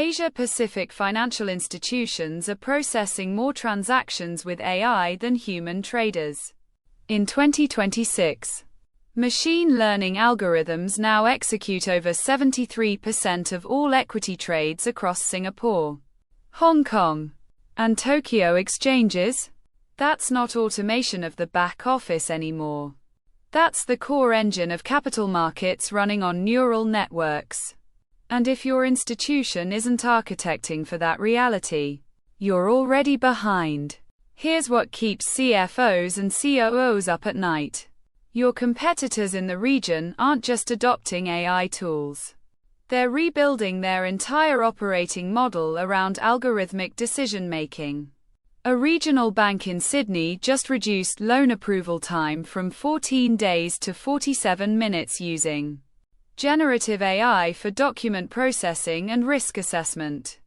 Asia-Pacific financial institutions are processing more transactions with AI than human traders. In 2026, machine learning algorithms now execute over 73% of all equity trades across Singapore, Hong Kong, and Tokyo exchanges. That's not automation of the back office anymore. That's the core engine of capital markets running on neural networks. And if your institution isn't architecting for that reality, you're already behind. Here's what keeps CFOs and COOs up at night. Your competitors in the region aren't just adopting AI tools. They're rebuilding their entire operating model around algorithmic decision-making. A regional bank in Sydney just reduced loan approval time from 14 days to 47 minutes using generative AI for document processing and risk assessment.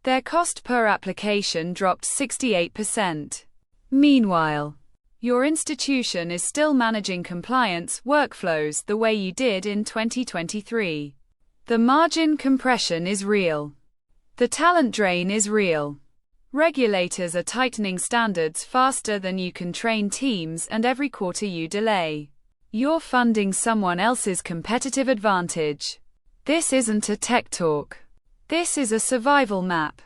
Their cost per application dropped 68%. Meanwhile, your institution is still managing compliance workflows the way you did in 2023. The margin compression is real. The talent drain is real. Regulators are tightening standards faster than you can train teams, and every quarter you delay, you're funding someone else's competitive advantage. This isn't a tech talk. This is a survival map.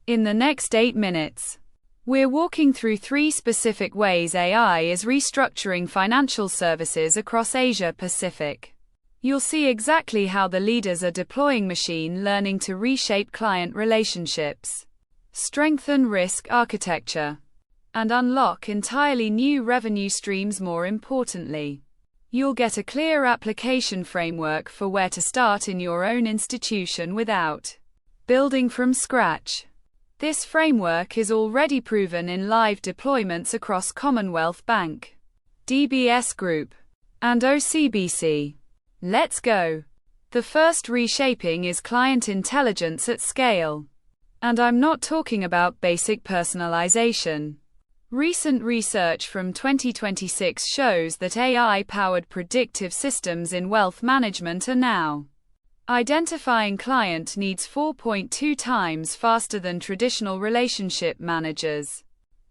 In the next 8 minutes, we're walking through 3 specific ways AI is restructuring financial services across Asia Pacific. You'll see exactly how the leaders are deploying machine learning to reshape client relationships, strengthen risk architecture, and unlock entirely new revenue streams. More importantly, you'll get a clear application framework for where to start in your own institution without building from scratch. This framework is already proven in live deployments across Commonwealth Bank, DBS Group, and OCBC. Let's go. The first reshaping is client intelligence at scale. And I'm not talking about basic personalization. Recent research from 2026 shows that AI-powered predictive systems in wealth management are now identifying client needs 4.2 times faster than traditional relationship managers.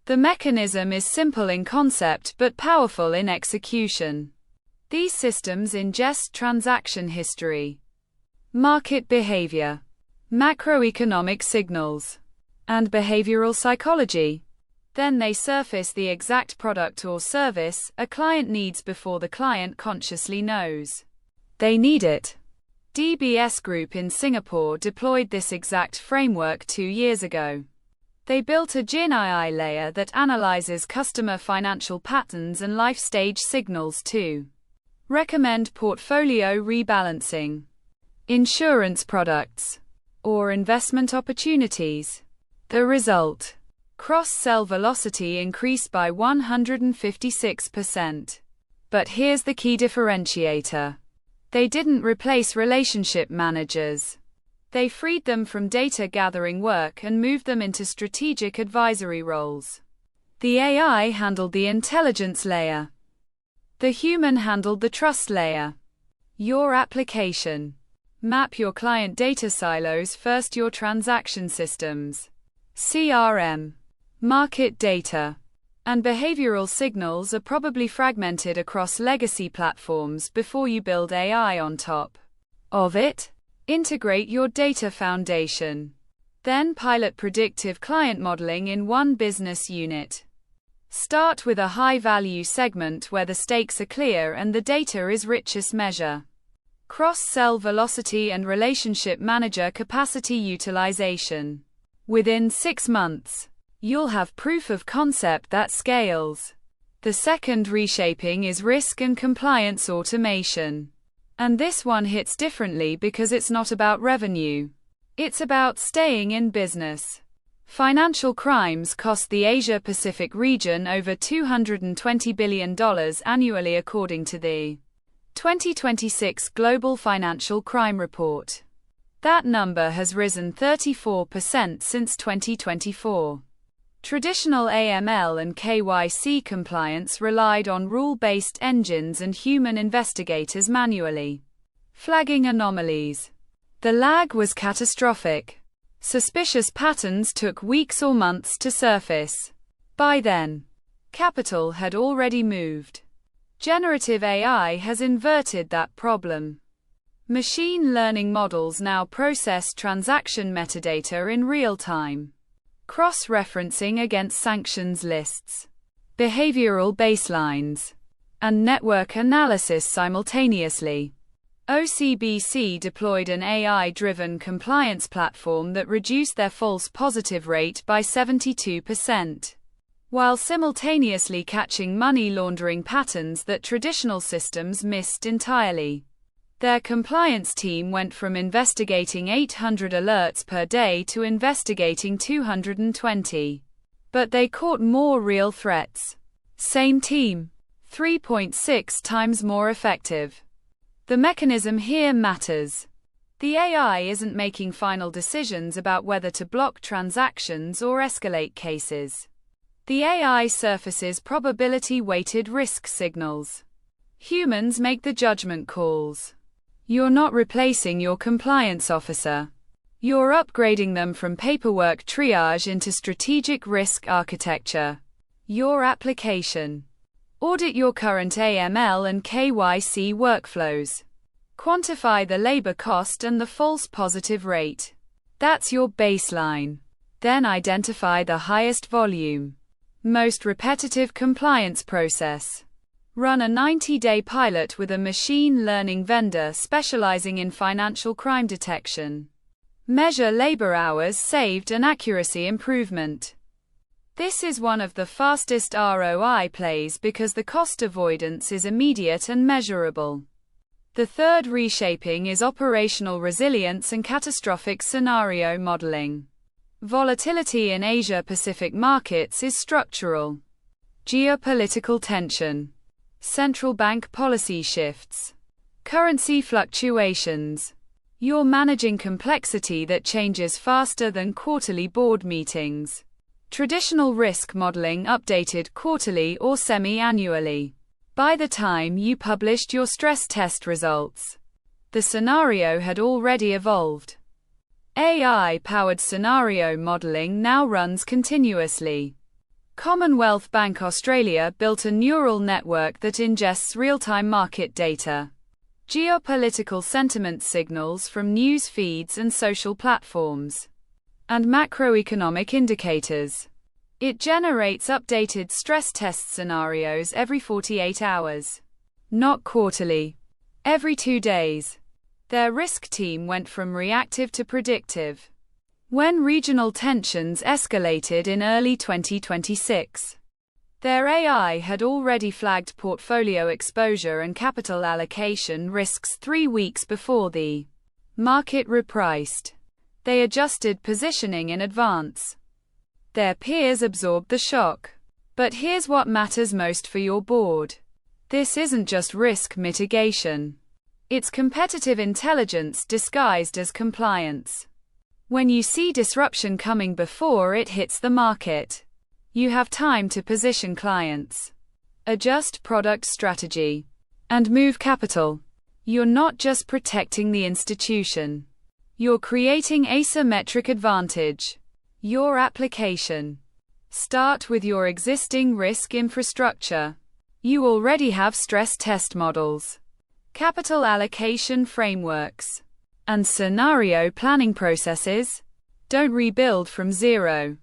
The mechanism is simple in concept but powerful in execution. These systems ingest transaction history, market behavior, macroeconomic signals, and behavioral psychology. Then they surface the exact product or service a client needs before the client consciously knows they need it. DBS Group in Singapore deployed this exact framework 2 years ago. They built a Gen AI layer that analyzes customer financial patterns and life stage signals to recommend portfolio rebalancing, insurance products, or investment opportunities. The result: cross-sell velocity increased by 156%. But here's the key differentiator. They didn't replace relationship managers. They freed them from data gathering work and moved them into strategic advisory roles. The AI handled the intelligence layer. The human handled the trust layer. Your application. Map your client data silos first. Your transaction systems, CRM, market data, and behavioral signals are probably fragmented across legacy platforms before you build AI on top of it. Integrate your data foundation. Then pilot predictive client modeling in one business unit. Start with a high-value segment where the stakes are clear and the data is richest measure. Cross-sell velocity and relationship manager capacity utilization. Within 6 months, you'll have proof of concept that scales. The second reshaping is risk and compliance automation. And this one hits differently because it's not about revenue. It's about staying in business. Financial crimes cost the Asia-Pacific region over $220 billion annually according to the 2026 Global Financial Crime Report. That number has risen 34% since 2024. Traditional AML and KYC compliance relied on rule-based engines and human investigators manually flagging anomalies. The lag was catastrophic. Suspicious patterns took weeks or months to surface. By then, capital had already moved. Generative AI has inverted that problem. Machine learning models now process transaction metadata in real time, cross-referencing against sanctions lists, behavioral baselines, and network analysis simultaneously. OCBC deployed an AI-driven compliance platform that reduced their false positive rate by 72%, while simultaneously catching money laundering patterns that traditional systems missed entirely. Their compliance team went from investigating 800 alerts per day to investigating 220. But they caught more real threats. Same team, 3.6 times more effective. The mechanism here matters. The AI isn't making final decisions about whether to block transactions or escalate cases. The AI surfaces probability-weighted risk signals. Humans make the judgment calls. You're not replacing your compliance officer. You're upgrading them from paperwork triage into strategic risk architecture. Your application. Audit your current AML and KYC workflows. Quantify the labor cost and the false positive rate. That's your baseline. Then identify the highest volume, most repetitive compliance process. Run a 90-day pilot with a machine learning vendor specializing in financial crime detection. Measure labor hours saved and accuracy improvement. This is one of the fastest ROI plays because the cost avoidance is immediate and measurable. The third reshaping is operational resilience and catastrophic scenario modeling. Volatility in Asia-Pacific markets is structural. Geopolitical tension, central bank policy shifts, currency fluctuations. You're managing complexity that changes faster than quarterly board meetings. Traditional risk modeling updated quarterly or semi-annually. By the time you published your stress test results, the scenario had already evolved. AI-powered scenario modeling now runs continuously. Commonwealth Bank Australia built a neural network that ingests real-time market data, geopolitical sentiment signals from news feeds and social platforms, and macroeconomic indicators. It generates updated stress test scenarios every 48 hours. Not quarterly. Every 2 days. Their risk team went from reactive to predictive. When regional tensions escalated in early 2026, their AI had already flagged portfolio exposure and capital allocation risks 3 weeks before the market repriced. They adjusted positioning in advance. Their peers absorbed the shock. But here's what matters most for your board. This isn't just risk mitigation. It's competitive intelligence disguised as compliance. When you see disruption coming before it hits the market, you have time to position clients, adjust product strategy, and move capital. You're not just protecting the institution. You're creating asymmetric advantage. Your application. Start with your existing risk infrastructure. You already have stress test models, capital allocation frameworks, and scenario planning processes. Don't rebuild from zero.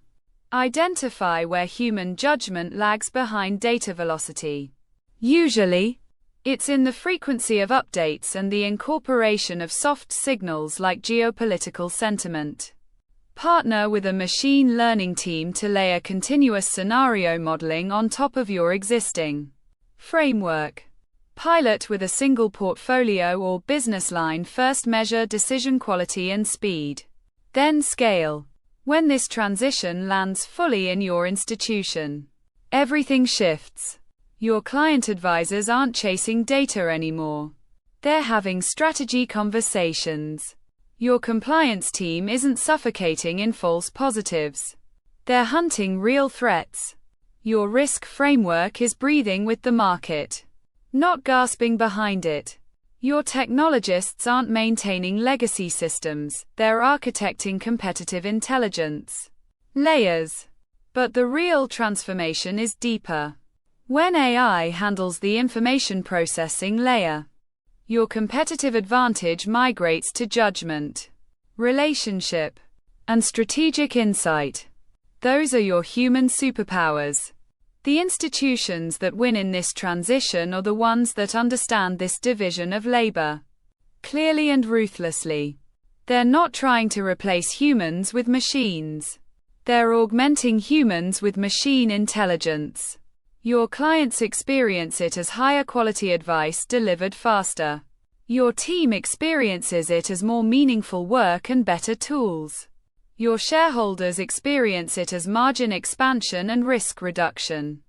Identify where human judgment lags behind data velocity. Usually, it's in the frequency of updates and the incorporation of soft signals like geopolitical sentiment. Partner with a machine learning team to layer continuous scenario modeling on top of your existing framework. Pilot with a single portfolio or business line. First measure decision quality and speed. Then scale. When this transition lands fully in your institution, everything shifts. Your client advisors aren't chasing data anymore. They're having strategy conversations. Your compliance team isn't suffocating in false positives. They're hunting real threats. Your risk framework is breathing with the market, not gasping behind it. Your technologists aren't maintaining legacy systems, they're architecting competitive intelligence layers. But the real transformation is deeper. When AI handles the information processing layer, your competitive advantage migrates to judgment, relationship, and strategic insight. Those are your human superpowers. The institutions that win in this transition are the ones that understand this division of labor clearly and ruthlessly. They're not trying to replace humans with machines. They're augmenting humans with machine intelligence. Your clients experience it as higher quality advice delivered faster. Your team experiences it as more meaningful work and better tools. Your shareholders experience it as margin expansion and risk reduction.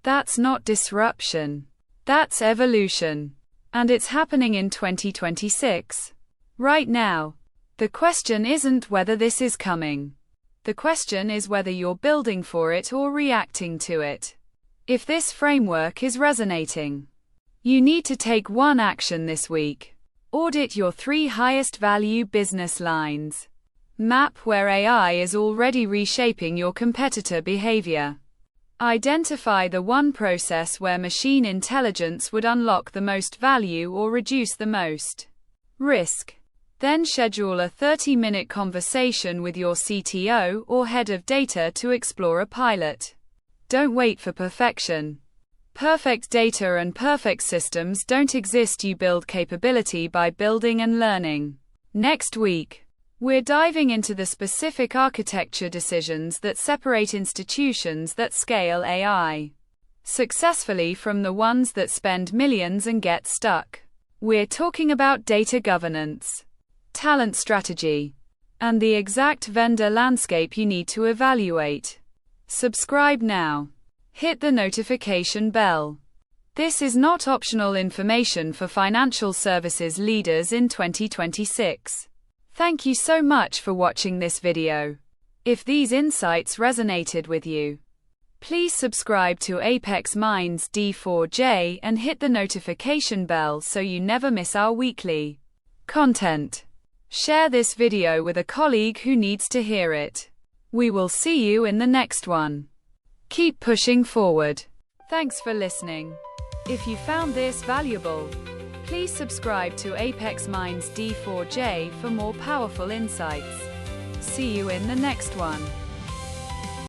That's not disruption. That's evolution. And it's happening in 2026. Right now. The question isn't whether this is coming. The question is whether you're building for it or reacting to it. If this framework is resonating, you need to take one action this week. Audit your 3 highest value business lines. Map where AI is already reshaping your competitor behavior. Identify the one process where machine intelligence would unlock the most value or reduce the most risk. Then schedule a 30-minute conversation with your CTO or head of data to explore a pilot. Don't wait for perfection. Perfect data and perfect systems don't exist. You build capability by building and learning. Next week, we're diving into the specific architecture decisions that separate institutions that scale AI successfully from the ones that spend millions and get stuck. We're talking about data governance, talent strategy, and the exact vendor landscape you need to evaluate. Subscribe now. Hit the notification bell. This is not optional information for financial services leaders in 2026. Thank you so much for watching this video. If these insights resonated with you, please subscribe to Apex Minds D4J and hit the notification bell so you never miss our weekly content. Share this video with a colleague who needs to hear it. We will see you in the next one. Keep pushing forward. Thanks for listening. If you found this valuable, please subscribe to Apex Minds D4J for more powerful insights. See you in the next one.